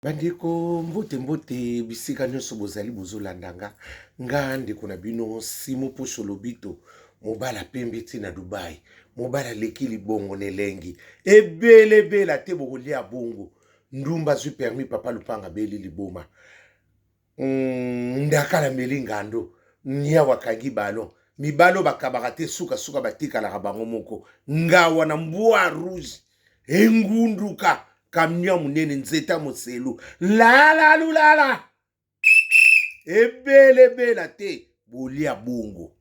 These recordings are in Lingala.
Bandeko mbote mbote bisika nyonso bozali bozolanda nga ndeko na bino Simo Posho Lobito mobala pembe ti na Dubai mobala leki libongo nelengi ebele te bokolia bongo ndumba zwi permis papa Lupanga beli liboma ndakala meli ngando nya wakangi balo mibalo bakabaka te suka batikalaka bango moko ngawa na mbwa rouge engunduka kamnya munene nzeta moselu lala lulala ebele te bolia bongo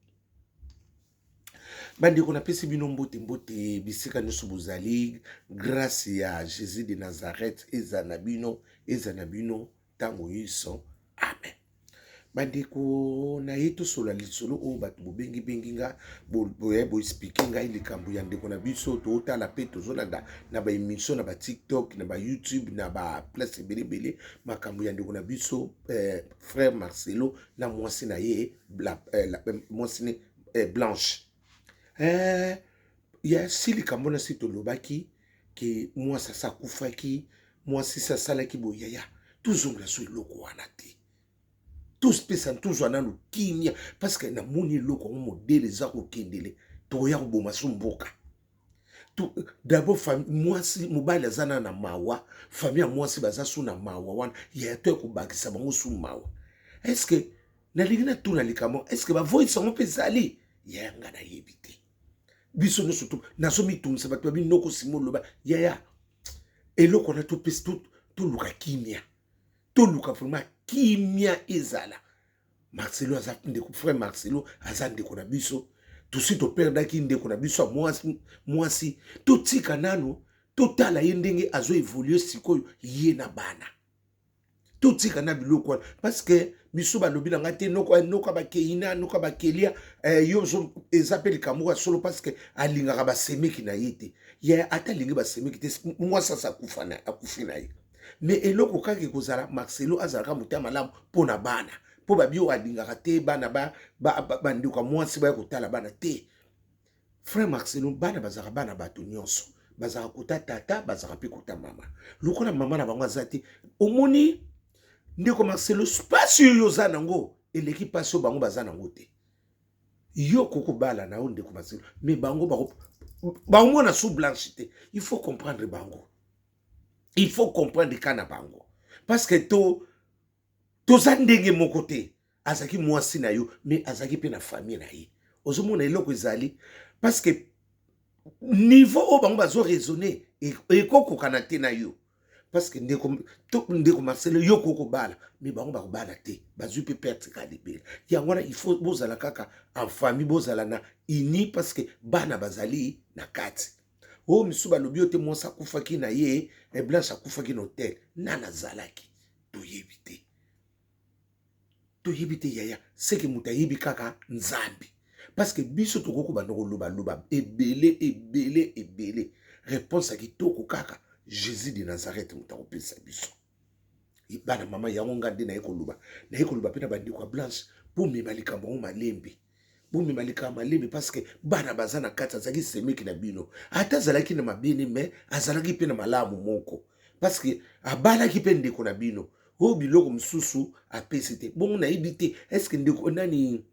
bandeko napesi bino mbote bisika nyonso bozali grâce ya Jésus de Nazareth eza na bino ntango nyonso amen. Bandeko na ye tosola lisolo oyo bato bobengi nga boexplike ngai likambo ya ndeko na biso tootala mpe tozolanda na baémission na batiktok na bayoutube na baplace ebelebele makambo ya ndeko na biso frère Marcelo na mwasi na ye mwasi Blanche ya si likambo na si tolobaki ke mwasi asa akufaki mwasi si asalaki boyaya tozongela so eloko wana te tous pesa tozwa nano kimia parce que namoni eloko ngo modele eza kokendele toya koboma so mboka d'abord mwasi mobali aza na mawa famille ya mwasi baza so na mawa wana ya to ekobakisa bango so mawa est-ce que nalingi natuna likambo est-ce que bavoyisa ngo mpe ezali yanga nayebi te biso nyonso to nazomitungisa bato babinoko Simo loba yaya eloko na topesa toluka kimia toluka vraiment kimia ezala Marcelo aza ndeko frère Marcelo aza ndeko na biso tosi toperdaki ndeko na biso mwasi totika nano totala ye ndenge azo évoluer sikoyo ye na bana totika na biloko wana parce que biso balobi na nga te noko bakeina noko bakelia yo eza mpe likambo ya solo parce que alingaka basemeki na ye te ye ata alingi basemeki te mwasi asa akufi na ye mais eloko kaka ekozala Marcelo azalaka motema malamu mpo na bana mpo babi oyo alingaka te bana bandeko mwasi baya kotala bana te frère Marcelo bana bazalaka bana bato nyonso bazalaka kota tata bazalaka mpe kota mama lokola mama na bango aza te omoni ndeko Marcelo spasi oyo oza nango eleki mpasi oyo bango baza nango te yo kokobala na yo ndeko Marcelo mais bango baomona sous blanche te il faut comprendre bango. Il faut comprendre ka na bango parce que toza ndenge moko te azaki mwasi na yo mais azaki pe na famille na ye ozomona eloko ezali parce que niveau oyo bango bazo raisonner ekokokana te na yo parce que ndeko Marcelo yo kokobala mais bango bakobala te bazwi mpe perte ka libela yango wana il faut bozala kaka en famille bozala na uni parce que bana bazali na kati o misu balobi ote mwasi akufaki na ye Blanche akufaki na hotel nana azalaki toyebi te yaya seke moto ayebi kaka nzambe parce que biso tokokoba na koloba ebele réponse ya kitoko kaka Jésus de Nazareth moto akopesa biso bana mama yango nga nde naye koloba mpe na bandeko ya Blanche bomema likambo yango malembe bomema likambo malembe parce que bana baza na kati azalaki semeki na bino ata azalaki na mabene mais azalaki mpe na malamu moko parce que abalaki mpe ndeko na bino oyo biloko mosusu apesi te bongo nayebi te estce ndeko nani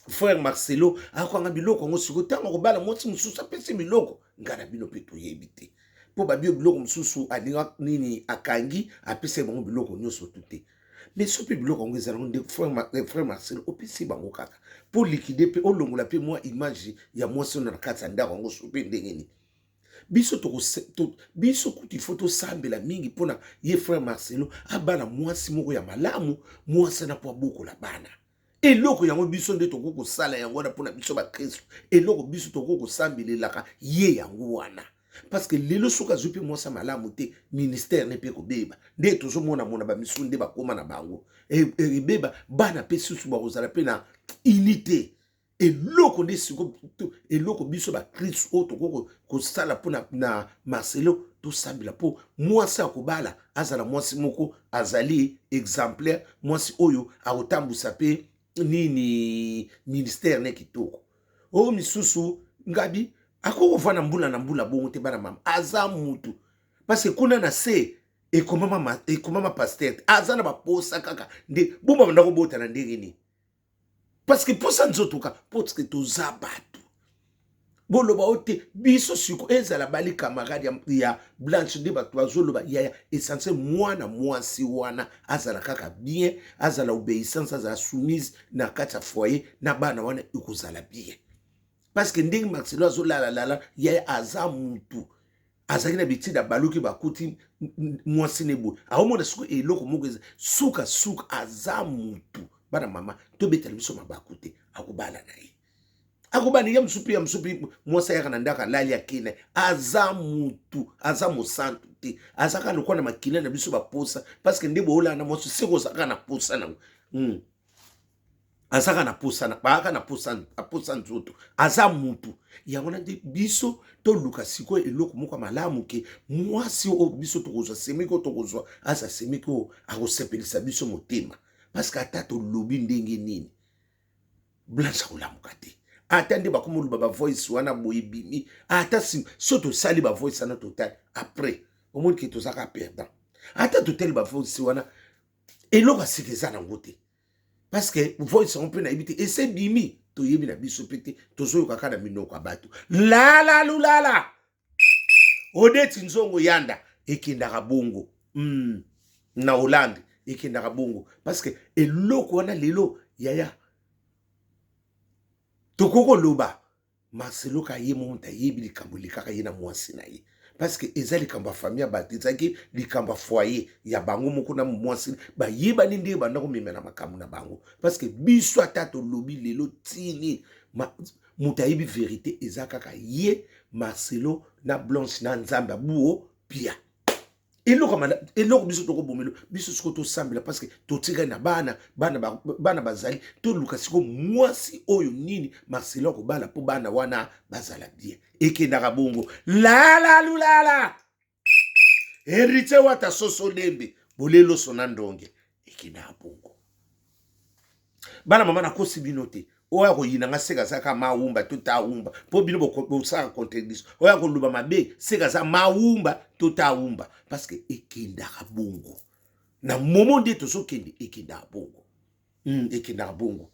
frère Marcelo akwanga biloko yango sikoyo ntango akobala mwasi mosusu apesi biloko ngai na bino mpe toyebi te mpo babio biloko mosusu alinga nini akangi apesi bango biloko nyonso tu te mais so mpe biloko yango ezala nde frère Marcelo opesi bango kaka mpo likide mpe olongola mpe mwa image ya mwasi oyo na kati ya ndako yango so mpe ndenge nini biso kutu ifo tosambela mingi mpona ye frère Marcelo abana mwasi moko ya malamu mwasi na po abokola bana eloko yango biso nde tokoki kosala yango wana mpona biso bakristo eloko biso tokoki kosambelelaka ye yango wana parce que lelo soki azwi mpe mwasi malamu te ministère ne mpe kobeba nde tozomona bamisu nde bakóma na bango ebeba bana mpe susu bakozala mpe na unité eloko nde siko eloko biso bakristo oyo tokoki kosala mpo na Marcelo tosambela mpo mwasi akobala azala mwasi moko azali exemplaire mwasi oyo akotambusa mpe nini ministère ne kitoko oyo misusu ngabi akokofana mbula na mbula bongo te bana mama aza mutu parce que kuna na se ekomama pasteur aza na baposa kaka nde bomba banda kobota na ndenge nini parce que posa nzoto ka parce que toza bato boloba ote biso siko ezala bali camarade ya Blanche nde bato bazoloba yaya essentiel mwana mwasi wana azala kaka bien azala obéissance azala soumise na kati ya foyer na bana wana ekozala bien parce que ndenge Marcelo azolala yaya aza mutu azaki na bitida baluki bakuti mwasi ne boye aomona siko eloko moko suka aza mutu bana mama tobetela biso mabaku te akobala na ye akobani ya msupi mwasi ayaka na ndaka lali akine aza mutu aza mosantu te azaka lokwa na makila na biso baposa parce que nde boolanda mwasi seko ozaka na posa nango azaka na posa na baaka na posa nzoto aza mutu yango na nde biso toluka sikoyo eloko moko malamu ke mwasi oyo biso tokozwa semeki oyo tokozwa aza semeki oyo akosepelisa biso motema parce que ata tolobi ndenge nini Blanche akolamuka te ata nde bakomoluba bavoice wana boye bimi ata so tosali bavoice wana total après omoni ke tozaka perdant ata totali bavoice wana eloko asika eza nango te parce que voice on peut na ibite et c'est bimi to yebi na biso pete tozo kaka na minoko ya bato la lulala odeti nzongo yanda ekendaka bongo na Hollande ekendaka bongo parce que eloko wana lelo yaya tokoko loba Marcelo ka ye monta yebi likambo likaka ye na mwasi na ye parce que eza likambo ya famille bato ezaki likambo ya foyer ya bango moko na mwasi bayebani nde banda komemela makambo na bango parce que biso ata tolobi lelo tini moto ayebi vérité eza kaka ye Marcelo na Blanche na nzambe abuo pia eloko biso tokobomelo biso siko tosambela parce que totikali na bana bazali toluka siko mwasi oyo nini Marcelo akobala mpo bana wana bazala bien ekendaka bongo lala lulala héritier wata soso lembe bolelo sona ndonge ekendaka bongo bana mama nakosi bino te oya koyinanga seka zaka maumba totaumba po bino bosaka contradiction oya koluba mabe seka za maumba totaumba parce que ekendaka bongo na moment nde tozokende ekendaka bongo ekendaka bongo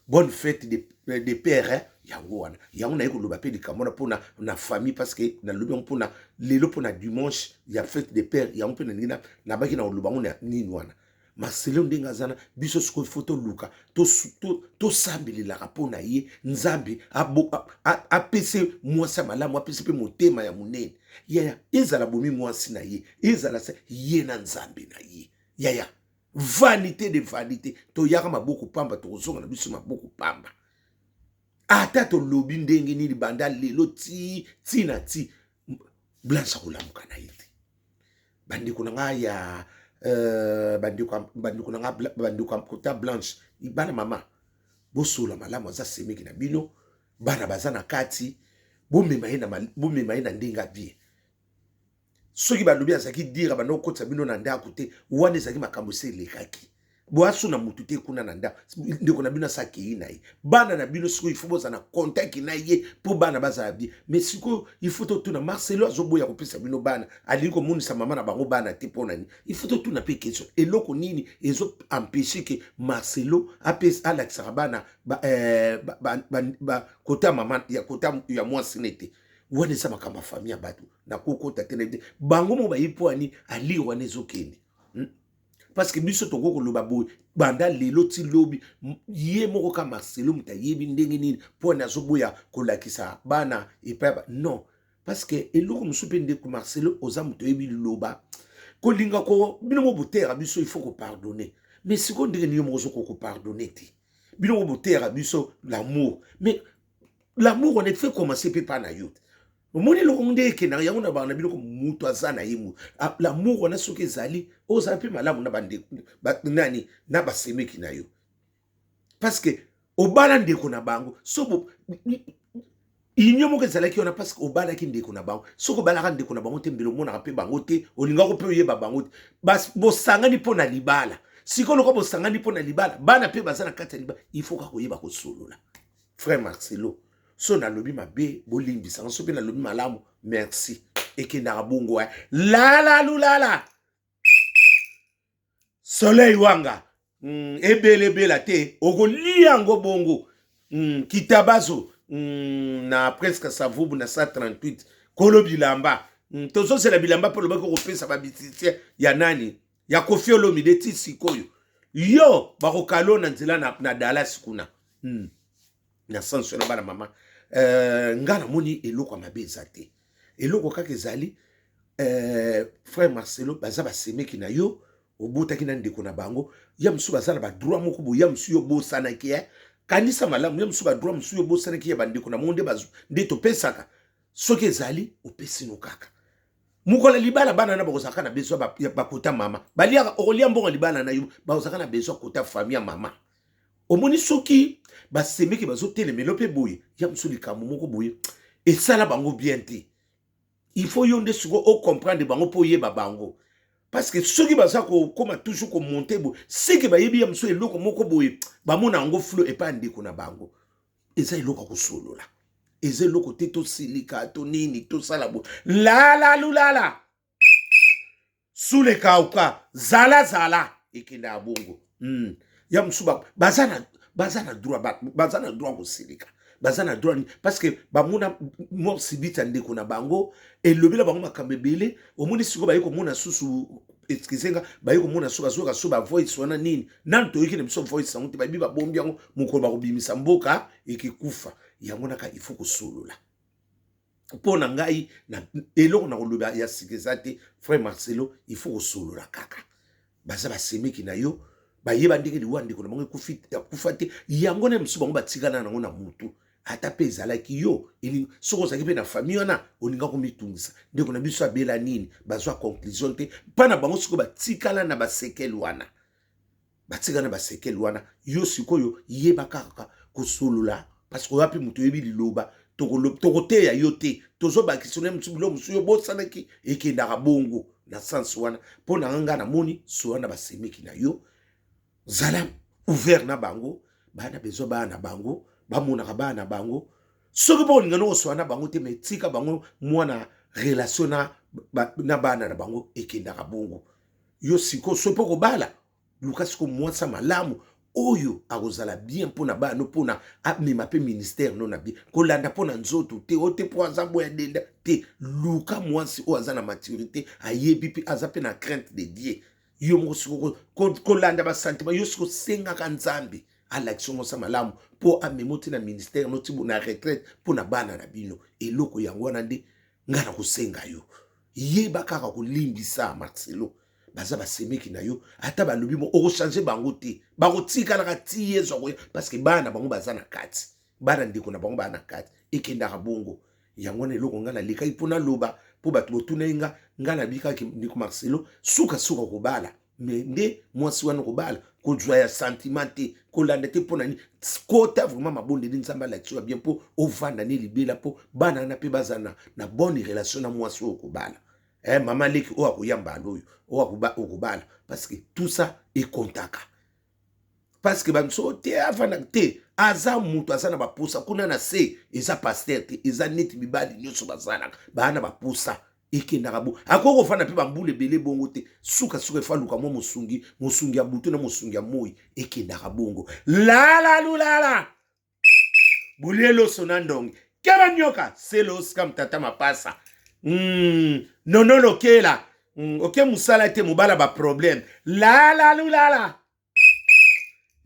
bonne fête de père yango wana yango naye koloba mpe likambo mpona na famille parce que nalobi yango mpona lelo mpona dimanche ya fête de père yango mpe nalingi nabaki na koloba yango nini wana Marcelo ndenge azana biso sikoyo fo toluka tosambelelaka mpo na ye nzambe apese mwasi ya malamu apese mpe motema ya monene yaya ezala bomi mwasi na ye ezala sa ye na nzambe na ye yaya vanité de vanité toyaka maboko pamba tokozonga na biso maboko pamba ata tolobi ndenge nini banda lelo ti na ti Blanche akolamuka na ye te bandeko na ngai ya bandeko na kota Blanche bana mama bosola malamu aza semeki na bino bana baza na kati bomema ye na ndenge bien soki balobi azalaki dira banda okotisa bino na ndako te wana ezalaki makambo se elekaki boaso na mutu te kuna na ndako ndeko na bino asakei na ye bana na bino sikoyo ifo bozala na contact na ye mpo bana bazala bien mais sikoyo ifo totuna Marcelo azoboya kopesa bino bana alingi komonisa mama na bango bana te mpo nani ifo totuna mpe question eloko nini ezo empêche ke Marcelo alakisaka bana kota mama ya kota ya mwasi nete wana eza makambo ya famille ya bato nakokota te na ye bango mo bayi mpo ani ali wana ezokende parce que biso toko koloba boye banda lelo ti lobi ye moko ka Marcelo muta yebi ndenge nini po na zoboya kolakisa bana epa non parce que eloko musu pe ndeko Marcelo oza muto yebi loba kolinga ko bino mo botera biso il faut ko pardonner mais siko ndenge ni yo mo ko pardonner te bino mo botera biso l'amour mais l'amour on est fait commencer pe pa na yo omoni loko nde ekendaka yango na bana biloko mutu aza na ye mu l'amour wana soki ezali ozala mpe malamu na bandeko nani na basemeki na yo parce que obala ndeko na bango so union moko ezalaki wana parce que obalaki ndeko na bango soki obalaka ndeko na bango te mbelo omonaka mpe bango te olingako mpe oyeba bango te bosangani mpo na libala sikoyo loko bosangani mpo na libala bana mpe baza na kati ya libala il faut kaka oyeba kosolola frère Marcelo so nalobi mabe bolimbisa so pe nalobi malamu merci ekendaka bongo lala lulala Soleil wanga ebele te okolia ngo bongo kitabazo na presque savubu na 138 kolo bilamba tozo c'est la bilamba pour le bako kopesa ba bititier ya nani ya Koffi Olomide ti sikoyo yo bako kalo na nzela na Dallas kuna na senso na bana mama ngana moni eloko mabeza te eloko kaka ezali frère Marcelo baza basemeki na yo obotaki na ndeko na bango ya msu bazala ba droit moko bo ya msu yo bosana ki kanisa malamu ya msu ba droit msu yo bosana ki ya bandeko na monde bazu nde to pesaka soki ezali opesi no kaka mukola libala bana na bakozaka na beso ba kota mama balia olia mbongo libala na yo bakozaka na beso kota famille mama omoni soki basemeki bazo telemelo pe boye ya msu likambo moko boye esala bango bien te il faut yon de suko o comprendre bango po yeba bango parce que ceux qui baza ko koma toujours ko monter bo c'est que ba yebi ya mso eloko moko boye ba mona ngo flow e pa ndeko na bango eza eloko ko solola eza eloko te to silika to nini to sala bo la lulala sule kauka zala ekenda bongo ya msuba bazana droit ko silika bazana droit parce que ba mona mo sibita ndeko na bango et lobela bango makambebele omoni siko ba yiko mona susu eskizenga ba yiko mona suka suba voice wana nini nan to yiki mso voice sango ba biba bombi yango mukolo ba kobimisa mboka ekikufa yango naka il faut ko solola pona ngai na eloko na koloba ya sikizate frère Marcelo il faut ko solola kaka baza basemeki na yo ba yeba ndenge liwande ko na bango kufate yango na mso bango batikana nango na mutu ata pe ezalaki yo ili soko zaki pe na famille wana oninga komitungisa ndeko na biso abela nini bazwa conclusion te pana bango siko batikala na basekeli wana batikala na basekeli wana yo sikoyo yeba kaka kosolula parce que wapi mutu yebi liloba tokote ya yo te tozo bakisone mutu bilo musu yo bosanaki ekendaka bongo na sens wana pona nga na moni so wana basemeki na yo zala ouvert na bango bana bezo bana bango bamonaka bana bango soki bo ngano oswana bango te metika bango mwana relation na bana na bango ekendaka bongo yo siko sopo ko bala Lucas ko mwasa malamu oyo akozala bien pona bana pona amema pe ministère non na bien ko landa pona nzoto te ote po azambo ya denda te luka mwasi o azana maturité ayebi pe azape na crainte de Dieu yo mo siko ko landa ba sentiment yo siko senga kanzambi à l'action mo malamu po amemoti na ministère no tibu na retraite po na bana na bino eloko yango wana nde ngana kosenga yo yeba kaka kolimbisa Marcelo baza basemeki na yo ata balobi mo oko changer bango te bakotika na kati yezo parce que bana bango baza na kati bana ndeko na bango bana kati ekenda bongo yango na eloko ngana leka ipona loba po bato botuna nga ngana bika ki ndiko Marcelo suka ko bala mais nde mwasi wana ko bala ko joie ya sentiment te ko landa te pona ni kota vraiment mabonde ndi nzamba la tso bien po ovanda ni libela po bana na pe bazana na bonne relation na mwasi ko bala maman leki o akoyamba loyo o akubala parce que tout ça est contaka parce que bamso te avana te aza mutu azana bapusa kuna na se eza pasteur te eza neti bibali nyoso bazana bana bapusa ekendaka bo akoko fana pe bambule bele bongo te suka efaluka mo musungi ya butu na musungi ya moi ekendaka bongo lulala bulelo sonandongi keba nyoka selo skam tata mapasa nono lokela oke musala te mobala ba problème lulala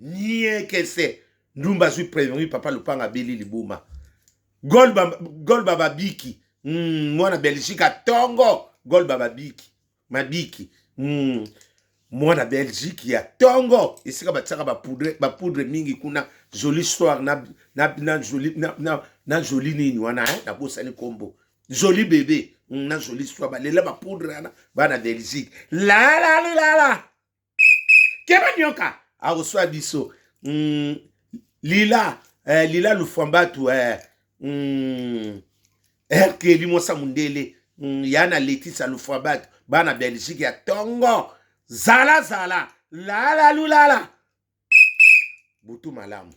nie kese ndumba zui prévenu papa lupanga beli libuma gol baba biki mwana Belgique tongo gol baba biki mabiki mwana Belgique ya tongo esika bataka ba poudre mingi kuna jolie histoire na jolie nini wana na bosani kombo jolie bébé na jolie histoire balela ba poudre ana bana Belgique la keba nyoka akoswa biso lila lufambatu Erkeli Mosa Mundele yana Letisa Lufambatu bana Belgique ya tongo zala lulala butu malamu